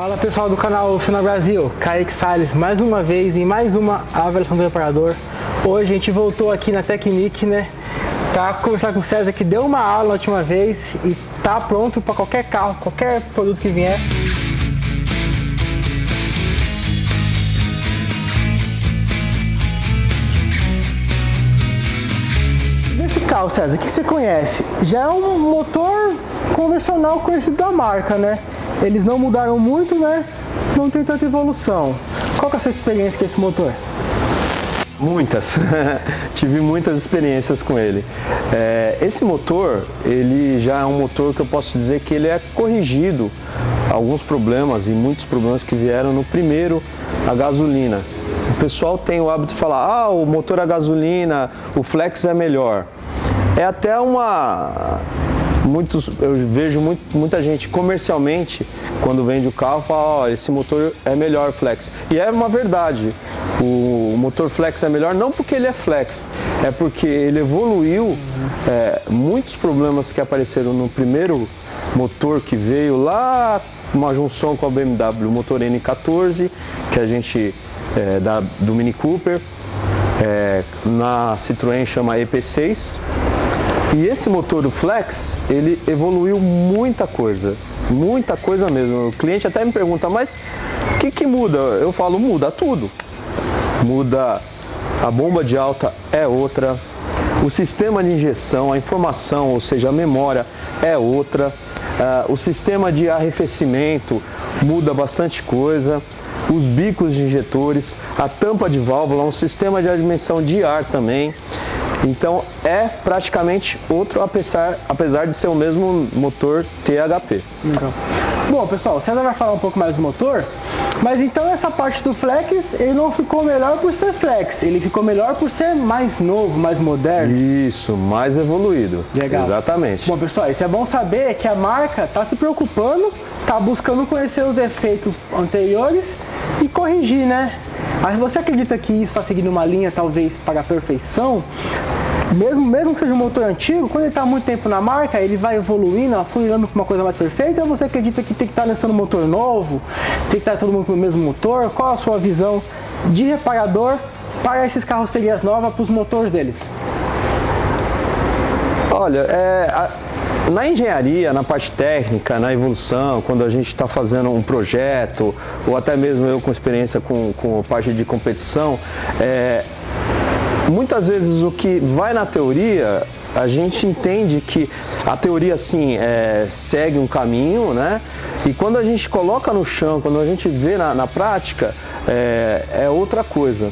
Fala pessoal do canal Oficina Brasil, Kaique Salles, mais uma vez em mais uma avaliação do reparador. Hoje a gente voltou aqui na Tecnic, né, para conversar com o César, que deu uma aula na última vez e tá pronto para qualquer carro, qualquer produto que vier. Desse carro, César, o que você conhece? Já é um motor convencional conhecido da marca, né? Eles não mudaram muito, né? Não tem tanta evolução. Qual que é a sua experiência com esse motor? Muitas. Tive muitas experiências com ele. Esse motor, ele já é um motor que eu posso dizer que ele é corrigido alguns problemas e muitos problemas que vieram no primeiro a gasolina. O pessoal tem o hábito de falar, o motor a gasolina, o flex é melhor. É até eu vejo muita gente comercialmente, quando vende o carro, fala, esse motor é melhor flex. E é uma verdade, o motor flex é melhor não porque ele é flex, é porque ele evoluiu muitos problemas que apareceram no primeiro motor que veio lá, uma junção com a BMW, o motor N14, que a gente, do Mini Cooper, na Citroën chama EP6. E esse motor do Flex, ele evoluiu muita coisa mesmo. O cliente até me pergunta, mas o que muda? Eu falo, muda tudo. Muda, a bomba de alta é outra, o sistema de injeção, a informação, ou seja, a memória é outra, o sistema de arrefecimento muda bastante coisa, os bicos de injetores, a tampa de válvula, um sistema de admissão de ar também. Então é praticamente outro, apesar de ser o mesmo motor THP. Então. Bom, pessoal, o César vai falar um pouco mais do motor, mas então essa parte do flex, ele não ficou melhor por ser flex, ele ficou melhor por ser mais novo, mais moderno. Isso, mais evoluído. Legal. Exatamente. Bom, pessoal, isso é bom saber que a marca está se preocupando, está buscando conhecer os defeitos anteriores e corrigir, né? Mas você acredita que isso está seguindo uma linha talvez para a perfeição? Mesmo que seja um motor antigo, quando ele está há muito tempo na marca, ele vai evoluindo, afunindo para uma coisa mais perfeita, ou você acredita que tem que estar lançando um motor novo, tem que estar todo mundo com o mesmo motor? Qual a sua visão de reparador para esses carrocerias novas, para os motores deles? Olha, na engenharia, na parte técnica, na evolução, quando a gente está fazendo um projeto, ou até mesmo eu com experiência com parte de competição, muitas vezes o que vai na teoria, a gente entende que a teoria sim segue um caminho, né? E quando a gente coloca no chão, quando a gente vê na prática, é outra coisa.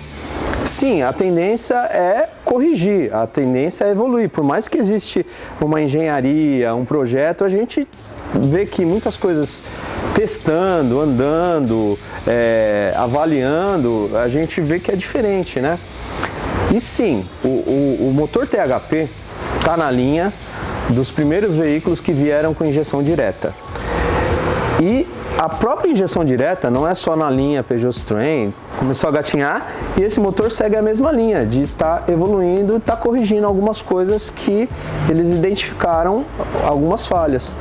Sim, a tendência é corrigir, a tendência é evoluir. Por mais que existe uma engenharia, um projeto, a gente vê que muitas coisas testando, andando, avaliando, a gente vê que é diferente, né? E sim, o motor THP está na linha dos primeiros veículos que vieram com injeção direta. E a própria injeção direta não é só na linha Peugeot Citroën, começou a gatinhar e esse motor segue a mesma linha de estar evoluindo e estar corrigindo algumas coisas que eles identificaram algumas falhas.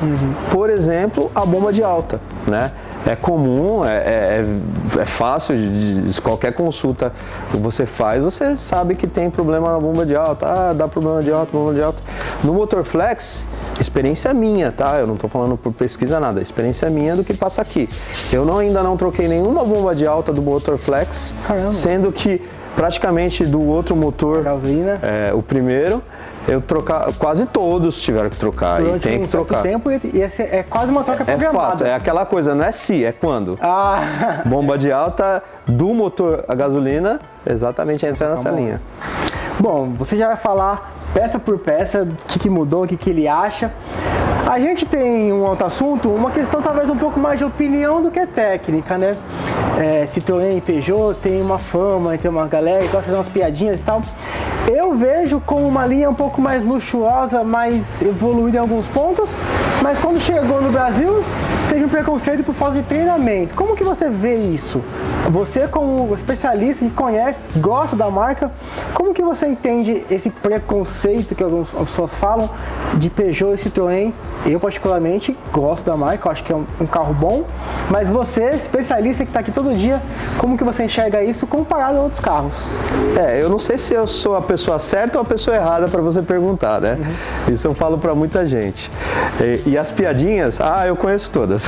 Por exemplo, a bomba de alta, né? É comum, é fácil, de qualquer consulta que você faz, você sabe que tem problema na bomba de alta, dá problema de alta, bomba de alta. No motor flex, experiência minha, tá? Eu não estou falando por pesquisa nada, experiência minha do que passa aqui. Eu ainda não troquei nenhuma bomba de alta do motor flex, caramba, sendo que praticamente do outro motor, o primeiro, quase todos tiveram que trocar. Durante e tem que trocar. Tempo, e é quase uma troca programada. É fato, é aquela coisa, não é se, é quando. Bomba de alta do motor a gasolina, exatamente entra nessa linha. Bom, você já vai falar peça por peça, o que mudou, o que ele acha. A gente tem um outro assunto, uma questão talvez um pouco mais de opinião do que técnica, né? Citroën e Peugeot tem uma fama, tem uma galera que gosta de fazer umas piadinhas e tal. Eu vejo como uma linha um pouco mais luxuosa, mais evoluída em alguns pontos, mas quando chegou no Brasil, teve um preconceito por falta de treinamento. Como que você vê isso? Você como especialista que conhece, gosta da marca, como que você entende esse preconceito que algumas pessoas falam de Peugeot e Citroën? Eu particularmente gosto da marca, eu acho que é um carro bom, mas você, especialista que está aqui todo dia, como que você enxerga isso comparado a outros carros? Eu não sei se eu sou a pessoa certa ou a pessoa errada para você perguntar, né? Isso eu falo para muita gente. E as piadinhas, eu conheço todas.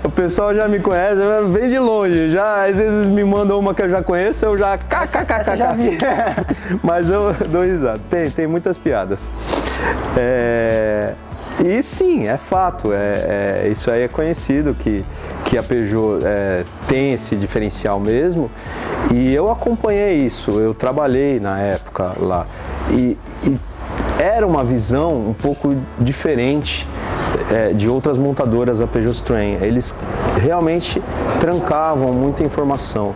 O pessoal já me conhece, vem de longe, já às vezes me mandam uma que eu já conheço, eu já já vi. Mas eu dou risada. Tem muitas piadas. E sim, é fato, isso aí é conhecido que a Peugeot tem esse diferencial mesmo, e eu acompanhei isso, eu trabalhei na época lá, e era uma visão um pouco diferente de outras montadoras da Peugeot Citroën. Eles realmente trancavam muita informação,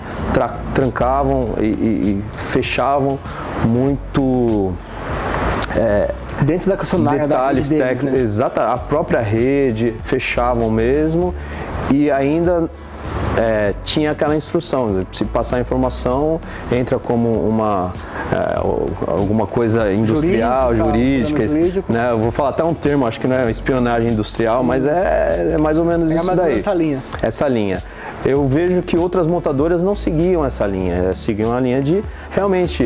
trancavam e fechavam muito... dentro da concessionária, detalhes deles, técnicos, né? Exato, a própria rede fechavam mesmo, e ainda tinha aquela instrução, se passar a informação, entra como alguma coisa industrial, jurídica, né? Eu vou falar até um termo, acho que não é espionagem industrial, mas é mais ou menos isso daí. Essa linha. Essa linha. Eu vejo que outras montadoras não seguiam essa linha, seguiam a linha de realmente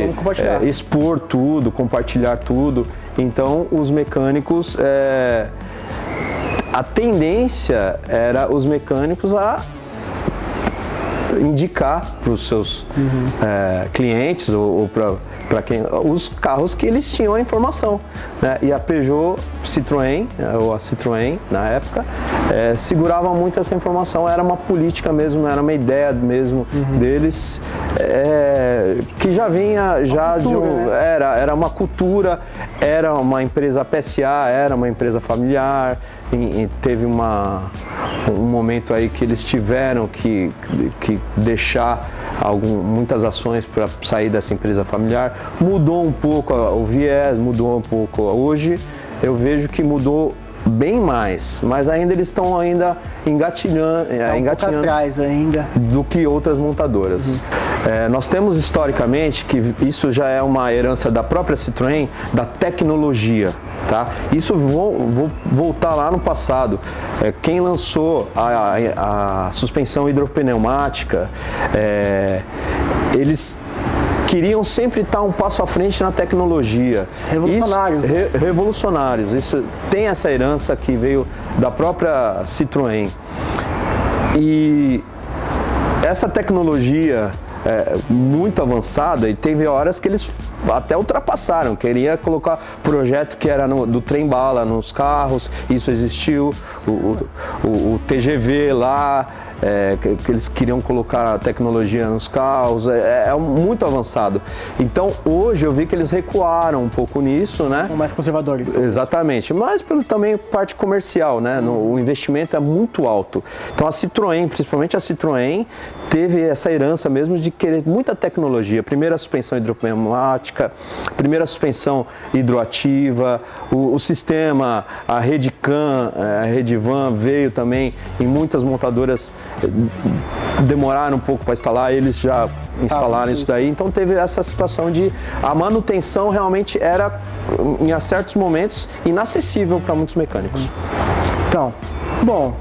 expor tudo, compartilhar tudo. Então, os mecânicos, a tendência era os mecânicos a indicar para os seus clientes ou para quem os carros que eles tinham a informação, né? E a Peugeot Citroën, ou a Citroën na época, segurava muito essa informação, era uma política mesmo, era uma ideia mesmo deles, que já vinha era uma cultura, era uma empresa PSA, era uma empresa familiar, e teve um momento aí que eles tiveram que deixar muitas ações para sair dessa empresa familiar. Mudou um pouco o viés, mudou um pouco. Hoje eu vejo que mudou bem mais, mas ainda eles estão engatinhando pouco atrás ainda do que outras montadoras. Nós temos historicamente que isso já é uma herança da própria Citroën, da tecnologia. Tá? Isso vou voltar lá no passado. Quem lançou a suspensão hidropneumática, eles queriam sempre estar um passo à frente na tecnologia. Revolucionários. Revolucionários. Isso tem essa herança que veio da própria Citroën. E essa tecnologia muito avançada, e teve horas que eles até ultrapassaram, queria colocar projeto que era do trem-bala nos carros, isso existiu, o TGV lá, que eles queriam colocar a tecnologia nos carros, muito avançado. Então hoje eu vi que eles recuaram um pouco nisso, né? São mais conservadores. Exatamente, mas também parte comercial, né? O investimento é muito alto. Então a Citroën, principalmente a Citroën, teve essa herança mesmo de querer muita tecnologia. Primeira suspensão hidropneumática, primeira suspensão hidroativa, o sistema, a rede CAN, a rede VAN veio também em muitas montadoras, demoraram um pouco para instalar, eles já instalaram isso daí. Então teve essa situação de a manutenção realmente era, em certos momentos, inacessível para muitos mecânicos. Então, bom,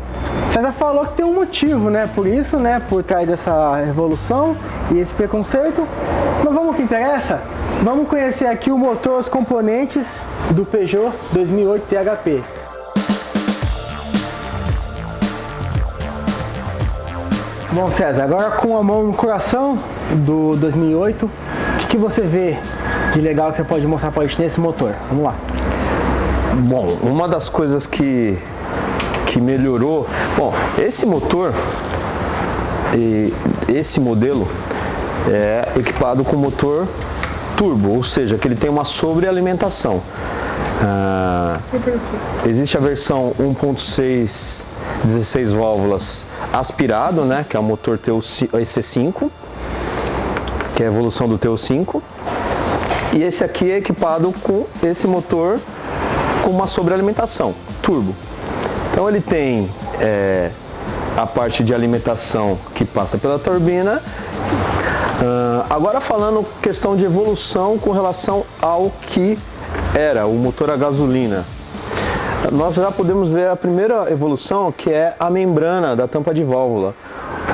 César falou que tem um motivo, né? Por isso, né? Por trás dessa revolução e esse preconceito. Mas vamos ao que interessa? Vamos conhecer aqui o motor, os componentes do Peugeot 2008 THP. Bom, César, agora com a mão no coração do 2008, o que você vê de legal que você pode mostrar para a gente nesse motor? Vamos lá. Bom, uma das coisas que melhorou... Bom, esse motor, esse modelo é equipado com motor turbo, ou seja, que ele tem uma sobrealimentação. Existe a versão 1.6 16 válvulas aspirado, né, que é o motor EC5, que é a evolução do TO5, e esse aqui é equipado com esse motor com uma sobrealimentação turbo. Então ele tem a parte de alimentação que passa pela turbina. Agora falando questão de evolução com relação ao que era o motor a gasolina. Nós já podemos ver a primeira evolução, que é a membrana da tampa de válvula.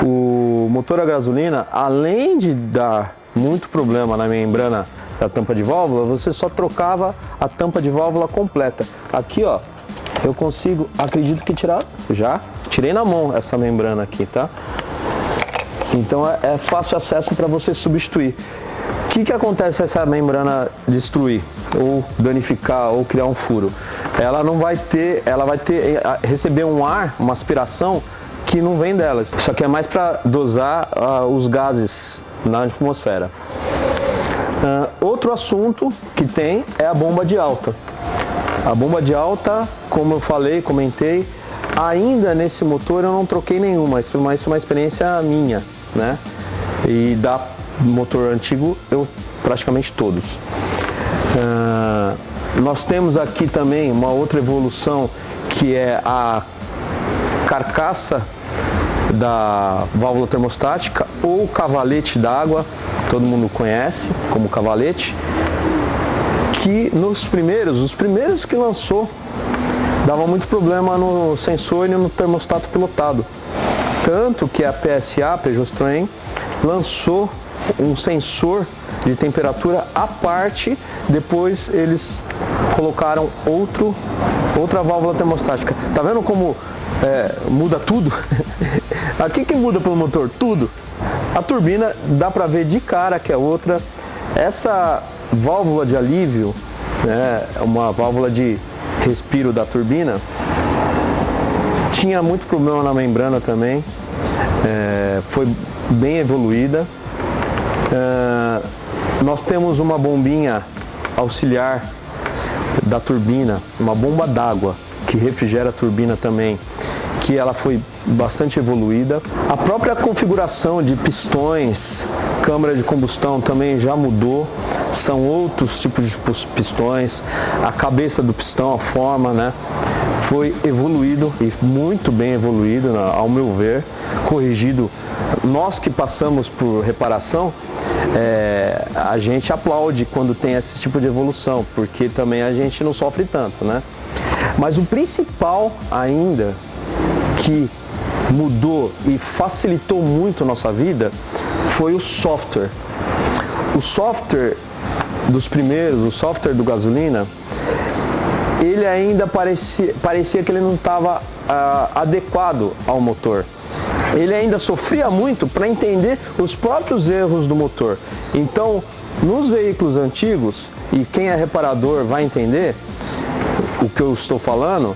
O motor a gasolina, além de dar muito problema na membrana da tampa de válvula, você só trocava a tampa de válvula completa. Aqui, ó, eu consigo, acredito que já tirei na mão essa membrana aqui, tá? Então é fácil acesso para você substituir. O que acontece se essa membrana destruir, ou danificar, ou criar um furo? Ela vai receber um ar, uma aspiração que não vem dela. Isso aqui é mais para dosar os gases na atmosfera. Outro assunto que tem é a bomba de alta. A bomba de alta, como eu falei, comentei, ainda nesse motor eu não troquei nenhuma. Isso é uma experiência minha, né? E da motor antigo eu praticamente todos. Nós temos aqui também uma outra evolução, que é a carcaça da válvula termostática, ou cavalete d'água, todo mundo conhece como cavalete, que os primeiros que lançou, dava muito problema no sensor e no termostato pilotado. Tanto que a PSA, Peugeot Citroën, lançou um sensor de temperatura à parte, depois eles colocaram outra válvula termostática. Tá vendo como muda tudo? Aqui que muda pelo motor? Tudo. A turbina dá para ver de cara que é outra. Essa válvula de alívio, né, uma válvula de respiro da turbina, tinha muito problema na membrana também, foi bem evoluída. Nós temos uma bombinha auxiliar da turbina, uma bomba d'água que refrigera a turbina também, que ela foi bastante evoluída. A própria configuração de pistões, câmara de combustão também já mudou, são outros tipos de pistões, a cabeça do pistão, a forma, né, foi evoluído e muito bem evoluído, ao meu ver, corrigido. Nós que passamos por reparação, a gente aplaude quando tem esse tipo de evolução, porque também a gente não sofre tanto, né? Mas o principal ainda que mudou e facilitou muito a nossa vida foi o software. O software dos primeiros, o software do gasolina, ele ainda parecia que ele não estava adequado ao motor. Ele ainda sofria muito para entender os próprios erros do motor. Então, nos veículos antigos, e quem é reparador vai entender o que eu estou falando,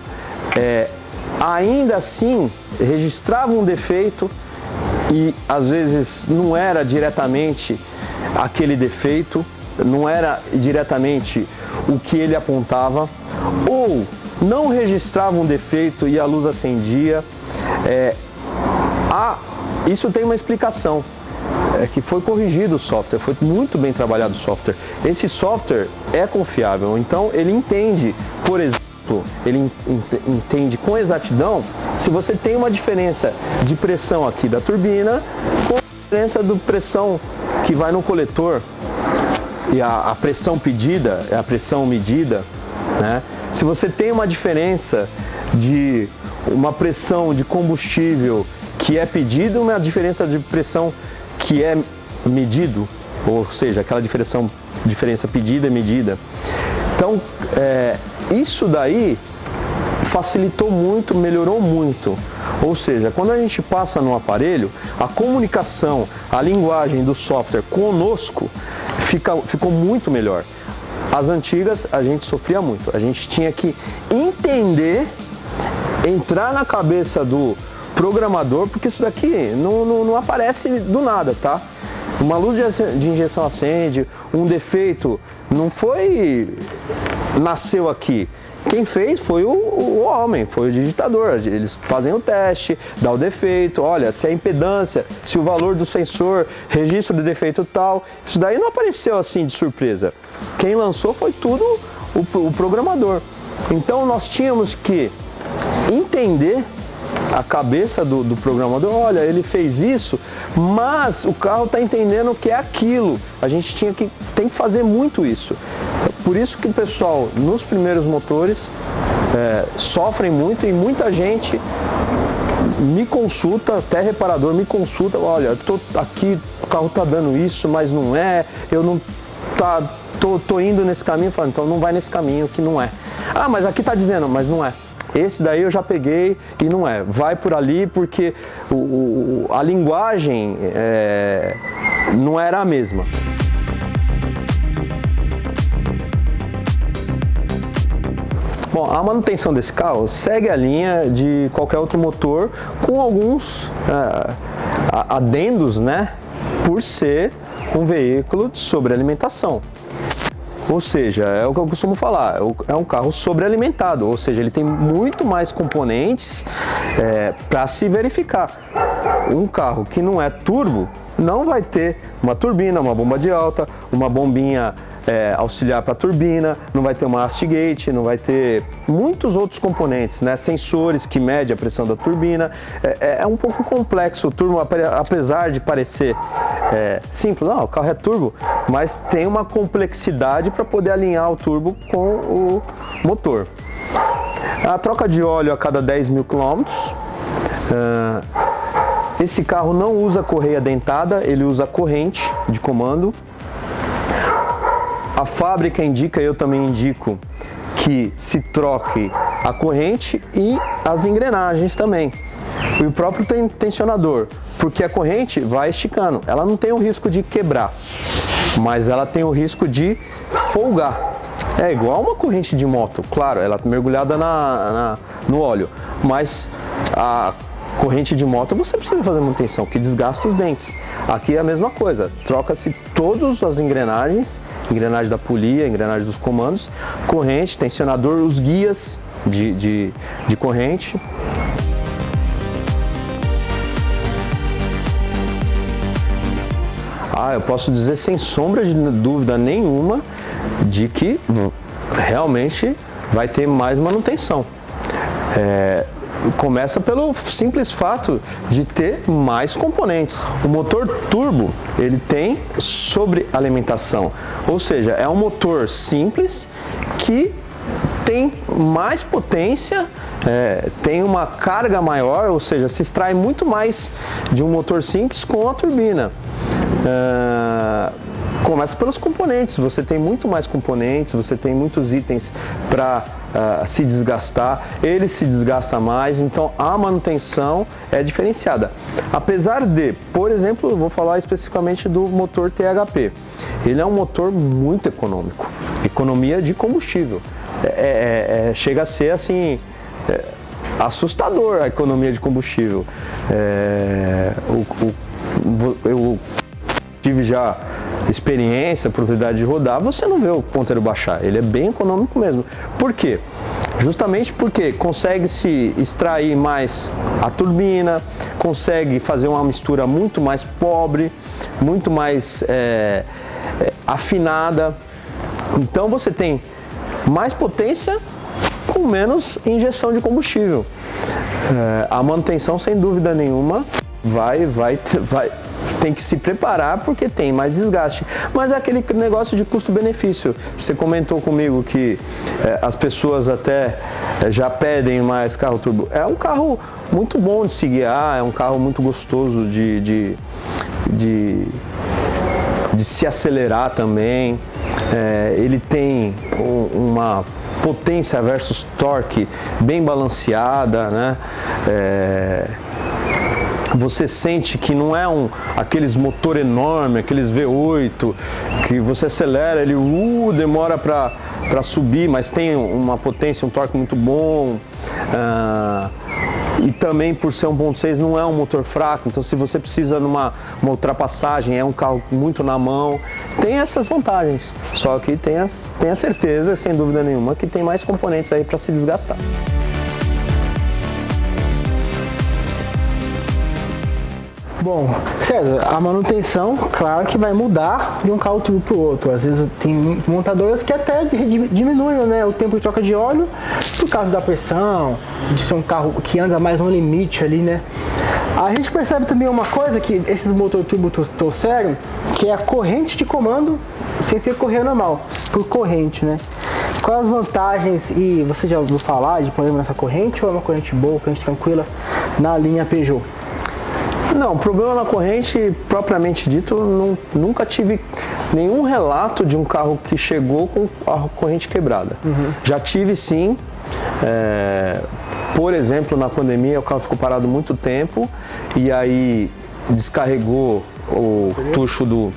ainda assim registrava um defeito e às vezes não era diretamente aquele defeito, não era diretamente o que ele apontava, ou não registrava um defeito e a luz acendia. Isso tem uma explicação, que foi corrigido o software, foi muito bem trabalhado o software. Esse software é confiável, então ele entende, por exemplo, ele entende com exatidão se você tem uma diferença de pressão aqui da turbina com a diferença de pressão que vai no coletor, e a pressão pedida é a pressão medida, né? Se você tem uma diferença de uma pressão de combustível que é pedido, uma diferença de pressão que é medido, ou seja, aquela diferença pedida e medida. Então, isso daí facilitou muito, melhorou muito. Ou seja, quando a gente passa no aparelho, a comunicação, a linguagem do software conosco ficou muito melhor. As antigas a gente sofria muito, a gente tinha que entender, entrar na cabeça do programador, porque isso daqui não aparece do nada, tá? Uma luz de injeção acende, um defeito nasceu aqui. Quem fez foi o homem, foi o digitador. Eles fazem o teste, dá o defeito, olha, se a impedância, se o valor do sensor, registro de defeito tal. Isso daí não apareceu assim de surpresa. Quem lançou foi tudo o programador. Então nós tínhamos que entender a cabeça do programador, olha, ele fez isso, mas o carro está entendendo que é aquilo. A gente tem que fazer muito isso. Por isso que o pessoal, nos primeiros motores, sofrem muito, e muita gente me consulta, até reparador me consulta, olha, eu tô aqui, o carro tá dando isso, mas não é, eu não tô indo nesse caminho, falo, então não vai nesse caminho que não é. Ah, mas aqui tá dizendo, mas não é. Esse daí eu já peguei e não é. Vai por ali porque a linguagem não era a mesma. Bom, a manutenção desse carro segue a linha de qualquer outro motor, com alguns adendos, né? Por ser um veículo de sobrealimentação. Ou seja, é o que eu costumo falar, é um carro sobrealimentado, ou seja, ele tem muito mais componentes para se verificar. Um carro que não é turbo não vai ter uma turbina, uma bomba de alta, uma bombinha auxiliar para a turbina, não vai ter uma hastigate, não vai ter muitos outros componentes, né? Sensores que medem a pressão da turbina. É um pouco complexo o turbo, apesar de parecer simples. Não, o carro é turbo, mas tem uma complexidade para poder alinhar o turbo com o motor. A troca de óleo a cada 10 mil quilômetros. Esse carro não usa correia dentada, ele usa corrente de comando. A fábrica indica, eu também indico, que se troque a corrente e as engrenagens também. E o próprio tensionador, porque a corrente vai esticando. Ela não tem o risco de quebrar, mas ela tem o risco de folgar. É igual uma corrente de moto, claro, ela é mergulhada no óleo, mas a corrente de moto você precisa fazer manutenção, que desgasta os dentes. Aqui é a mesma coisa, troca-se todas as engrenagem da polia, engrenagem dos comandos, corrente, tensionador, os guias de corrente. Eu posso dizer sem sombra de dúvida nenhuma de que realmente vai ter mais manutenção. Começa pelo simples fato de ter mais componentes. O motor turbo, ele tem sobrealimentação, ou seja, é um motor simples que tem mais potência, tem uma carga maior, ou seja, se extrai muito mais de um motor simples com a turbina. Começa pelos componentes, você tem muito mais componentes, você tem muitos itens para se desgastar, ele se desgasta mais, então a manutenção é diferenciada. Apesar de, por exemplo, eu vou falar especificamente do motor THP, ele é um motor muito econômico, economia de combustível, chega a ser assim, assustador a economia de combustível. Eu tive já experiência, oportunidade de rodar, você não vê o ponteiro baixar, ele é bem econômico mesmo. Por quê? Justamente porque consegue se extrair mais a turbina, consegue fazer uma mistura muito mais pobre, muito mais afinada. Então você tem mais potência com menos injeção de combustível. A manutenção, sem dúvida nenhuma, tem que se preparar porque tem mais desgaste. Mas é aquele negócio de custo-benefício. Você comentou comigo que as pessoas até já pedem mais carro turbo. É um carro muito bom de se guiar, é um carro muito gostoso de se acelerar também. Ele tem uma potência versus torque bem balanceada, né? Você sente que não é aqueles motor enorme, aqueles V8, que você acelera, ele demora para subir, mas tem uma potência, um torque muito bom. E também por ser 1.6 não é um motor fraco, então se você precisa numa ultrapassagem, é um carro muito na mão, tem essas vantagens. Só que tem a certeza, sem dúvida nenhuma, que tem mais componentes aí para se desgastar. Bom, César, a manutenção, claro que vai mudar de um carro turbo para o outro. Às vezes tem montadoras que até diminuem, né, o tempo de troca de óleo por causa da pressão, de ser um carro que anda mais no limite ali, né? A gente percebe também uma coisa que esses motor turbo trouxeram, que é a corrente de comando sem ser correia normal, por corrente, né? Quais as vantagens, e você já ouviu falar de problema nessa corrente ou é uma corrente boa, corrente tranquila na linha Peugeot? Não, problema na corrente, propriamente dito, nunca tive nenhum relato de um carro que chegou com a corrente quebrada. Já tive sim, por exemplo, na pandemia o carro ficou parado muito tempo e aí descarregou o tucho do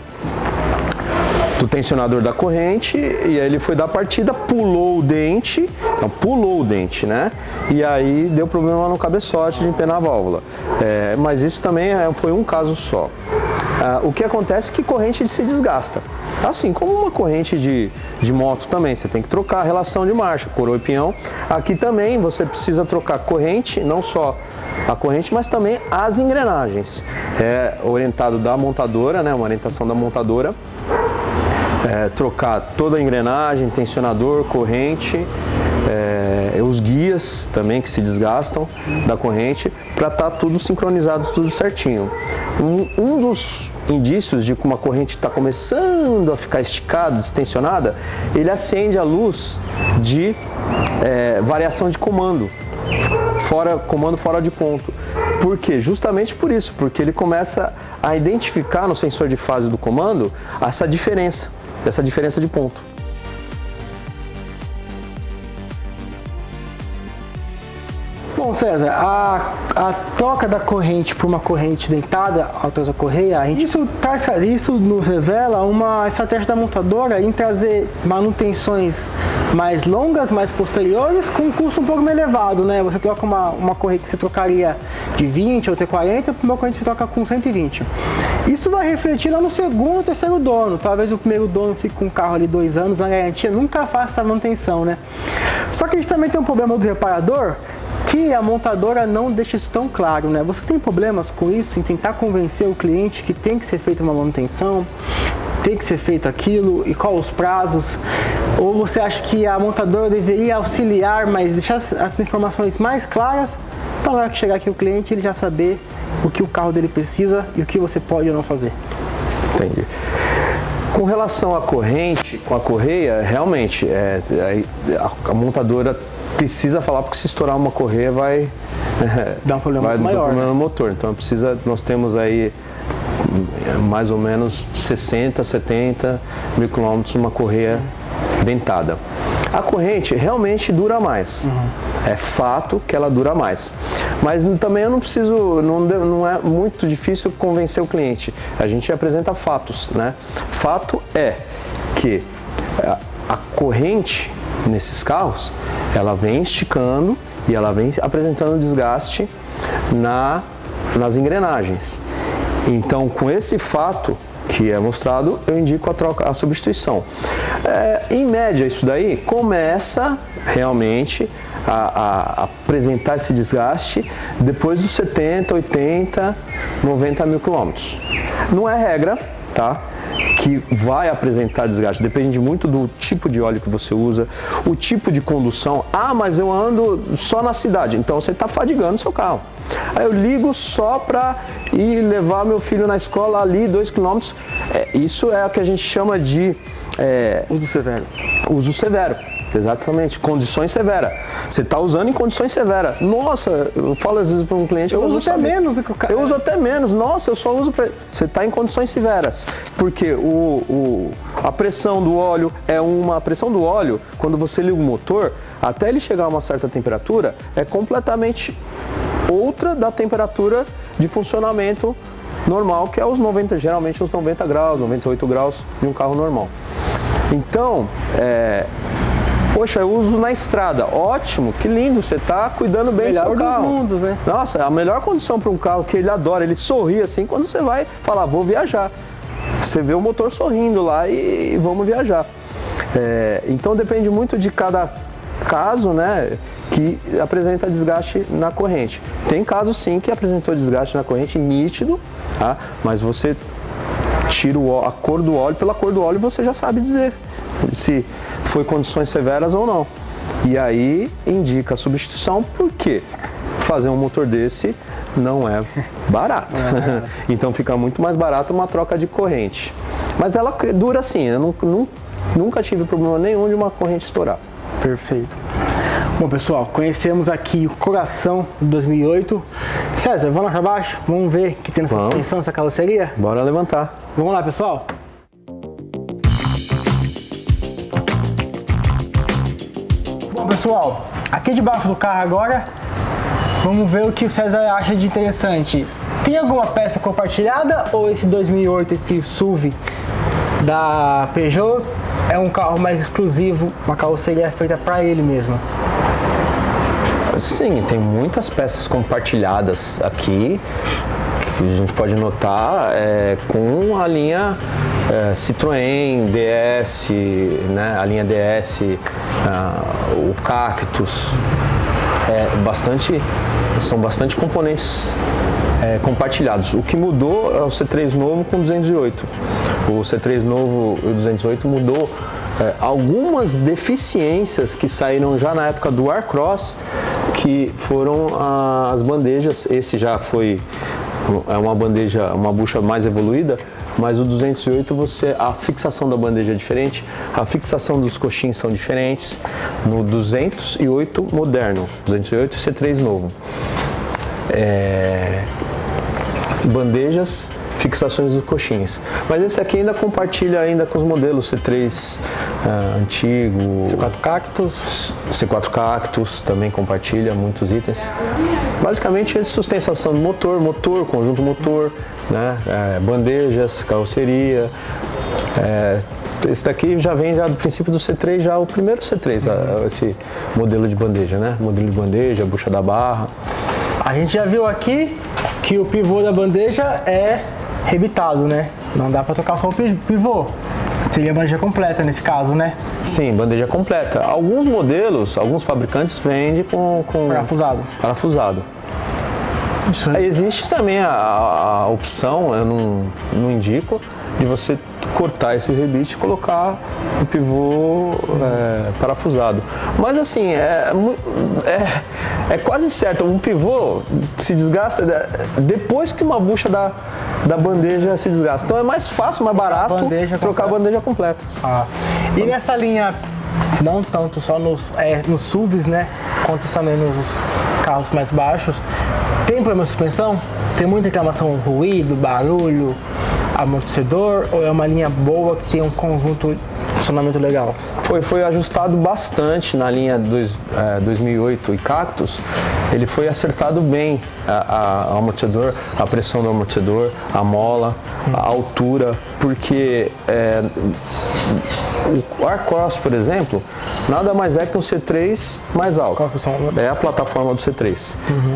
tensionador da corrente e aí ele foi dar partida, pulou o dente, né? E aí deu problema no cabeçote de empenar a válvula. Mas isso também foi um caso só. O que acontece é que corrente se desgasta. Assim como uma corrente de moto também, você tem que trocar a relação de marcha, coroa e pinhão. Aqui também você precisa trocar corrente, não só a corrente, mas também as engrenagens. É orientado da montadora, né? Uma orientação da montadora. Trocar toda a engrenagem, tensionador, corrente, os guias também que se desgastam da corrente, para estar tudo sincronizado, tudo certinho. Um dos indícios de que uma corrente está começando a ficar esticada, distensionada, ele acende a luz de variação de comando. Comando fora de ponto. Por quê? Justamente por isso, porque ele começa a identificar no sensor de fase do comando essa diferença de ponto. Bom, César, a troca da corrente por uma corrente dentada, a correia, isso nos revela uma estratégia da montadora em trazer manutenções mais longas, mais posteriores, com um custo um pouco mais elevado, né? Você troca uma correia que você trocaria de 20 ou T40 por uma corrente que você troca com 120. Isso vai refletir lá no segundo ou terceiro dono. Talvez o primeiro dono fique com o carro ali 2 anos, na garantia, nunca faça a manutenção, né? Só que a gente também tem um problema do reparador, que a montadora não deixa isso tão claro, né? Você tem problemas com isso, em tentar convencer o cliente que tem que ser feita uma manutenção, tem que ser feito aquilo, e qual os prazos? Ou você acha que a montadora deveria auxiliar, mas deixar as informações mais claras, para na hora que chegar aqui o cliente, ele já saber o que o carro dele precisa e o que você pode ou não fazer? Entendi. Com relação à corrente, com a correia, realmente, a montadora precisa falar, porque se estourar uma correia vai dar um problema maior, dar um problema no motor. Então nós temos aí mais ou menos 60, 70 mil quilômetros uma correia dentada. A corrente realmente dura mais. É fato que ela dura mais. Mas também eu não preciso, não é muito difícil convencer o cliente. A gente apresenta fatos, né? Fato é que a corrente nesses carros, ela vem esticando e ela vem apresentando desgaste nas engrenagens. Então, com esse fato que é mostrado, eu indico a substituição. Em média, isso daí começa realmente a apresentar esse desgaste depois dos 70, 80, 90 mil quilômetros. Não é regra, tá? Que vai apresentar desgaste, depende muito do tipo de óleo que você usa, o tipo de condução. Mas eu ando só na cidade, então você está fadigando o seu carro. Aí eu ligo só para ir levar meu filho na escola ali 2 km. Isso é o que a gente chama de uso severo. Uso severo. Exatamente, condições severas. Você está usando em condições severas. Nossa, eu falo às vezes para um cliente, eu uso até menos do que o cara. Eu uso até menos. Nossa, eu só uso para. Você está em condições severas. Porque a pressão do óleo a pressão do óleo, quando você liga o motor, até ele chegar a uma certa temperatura, é completamente outra da temperatura de funcionamento normal, que é geralmente os 90 graus, 98 graus de um carro normal. Então, poxa, eu uso na estrada. Ótimo, que lindo, você está cuidando bem do seu carro. Melhor dos mundos, né? Nossa, a melhor condição para um carro que ele adora, ele sorri assim quando você vai falar, vou viajar. Você vê o motor sorrindo lá e vamos viajar. Então depende muito de cada caso, né, que apresenta desgaste na corrente. Tem caso sim que apresentou desgaste na corrente nítido, tá? Mas você tira a cor do óleo, pela cor do óleo você já sabe dizer se foi condições severas ou não. E aí indica a substituição, porque fazer um motor desse não é barato. Então fica muito mais barato uma troca de corrente. Mas ela dura assim, eu nunca tive problema nenhum de uma corrente estourar. Perfeito. Bom, pessoal, conhecemos aqui o coração de 2008. César, vamos lá para baixo? Vamos ver o que tem nessa suspensão, nessa carroceria? Bora levantar. Vamos lá, pessoal? Bom, pessoal, aqui debaixo do carro agora, vamos ver o que o César acha de interessante. Tem alguma peça compartilhada ou esse 2008, esse SUV da Peugeot é um carro mais exclusivo, uma carroceria feita para ele mesmo? Sim, tem muitas peças compartilhadas aqui que a gente pode notar com a linha Citroën, DS, né, a linha DS, o Cactus. São bastante componentes compartilhados. O que mudou é o C3 novo com 208. O C3 novo e o 208 mudou algumas deficiências que saíram já na época do Aircross, que foram as bandejas. Esse já foi uma bucha mais evoluída, mas o 208 a fixação da bandeja é diferente, a fixação dos coxins são diferentes no 208 moderno, 208 C3 novo. Bandejas, fixações dos coxins. Mas esse aqui ainda compartilha com os modelos C3 antigo. C4 Cactus também compartilha muitos itens. Basicamente, sustentação do motor, conjunto motor, né? Bandejas, carroceria. Esse daqui já vem do princípio do C3, já o primeiro C3, esse modelo de bandeja, né? Modelo de bandeja, bucha da barra. A gente já viu aqui que o pivô da bandeja é rebitado, né? Não dá para trocar só o pivô. Seria bandeja completa nesse caso, né? Sim, bandeja completa. Alguns modelos, alguns fabricantes vendem com parafusado. Isso aí. Existe também a opção, eu não indico, de você cortar esse rebite e colocar o pivô parafusado. Mas assim, é quase certo, um pivô se desgasta depois que uma bucha da bandeja se desgasta. Então é mais fácil, mais barato trocar a bandeja completa. E nessa linha, não tanto só nos SUVs, né, quanto também nos carros mais baixos, tem problema de suspensão? Tem muita reclamação, ruído, barulho, amortecedor, ou é uma linha boa que tem um conjunto de funcionamento legal? Foi ajustado bastante na linha 2008 e Cactus. Ele foi acertado bem o amortecedor, a pressão do amortecedor, a mola, a altura, porque o Aircross, por exemplo, nada mais é que um C3 mais alto. É a plataforma do C3.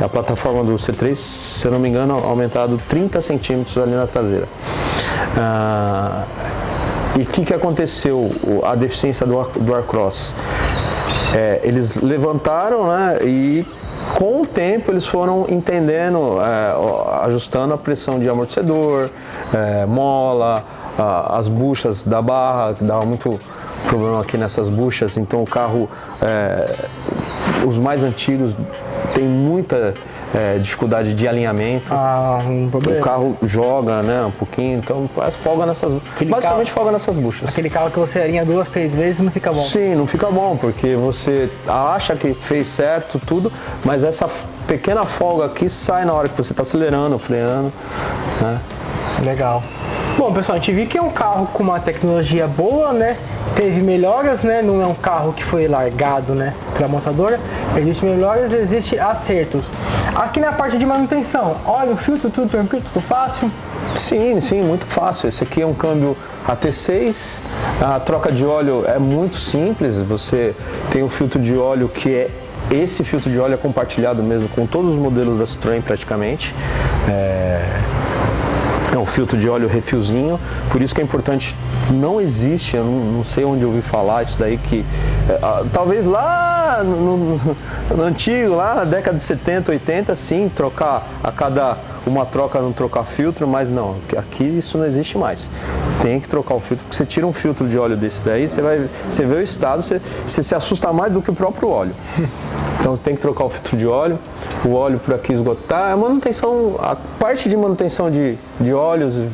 É a plataforma do C3, se eu não me engano, aumentado 30 centímetros ali na traseira. E o que aconteceu? A deficiência do Aircross? Eles levantaram, né, e com o tempo eles foram entendendo, ajustando a pressão de amortecedor, mola, as buchas da barra, que dava muito problema aqui nessas buchas. Então o carro, os mais antigos, tem muita dificuldade de alinhamento. O carro joga, né, um pouquinho, então folga nessas buchas. Aquele carro que você alinha 2, 3 vezes não fica bom. Sim, não fica bom, porque você acha que fez certo tudo, mas essa pequena folga aqui sai na hora que você está acelerando, freando, né? Legal. Bom, pessoal, a gente viu que é um carro com uma tecnologia boa, né? Teve melhoras, né? Não é um carro que foi largado, né, pela montadora. Existem melhoras, existem acertos. Aqui na parte de manutenção, óleo, filtro, tudo tranquilo, tudo fácil? Sim, muito fácil. Esse aqui é um câmbio AT6, a troca de óleo é muito simples. Você tem um filtro de óleo que esse filtro de óleo é compartilhado mesmo com todos os modelos da Citroën praticamente. É um filtro de óleo refilzinho, por isso que é importante, não existe, eu não sei onde eu ouvi falar isso daí, que talvez lá no antigo, lá na década de 70, 80, sim, trocar a cada uma troca não trocar filtro, mas não, aqui isso não existe mais. Tem que trocar o filtro, porque você tira um filtro de óleo desse daí, você vê o estado, você se assusta mais do que o próprio óleo. Então tem que trocar o filtro de óleo, o óleo por aqui esgotar. A manutenção, a parte de manutenção de óleos e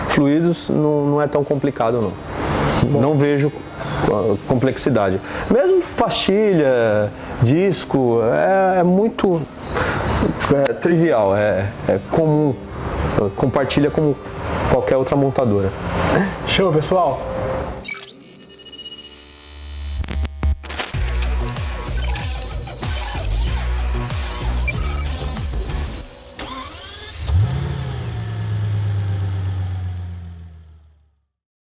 fluidos não é tão complicado não. Não vejo complexidade. Mesmo pastilha, disco, é muito trivial, é comum, compartilha como qualquer outra montadora. Show, pessoal!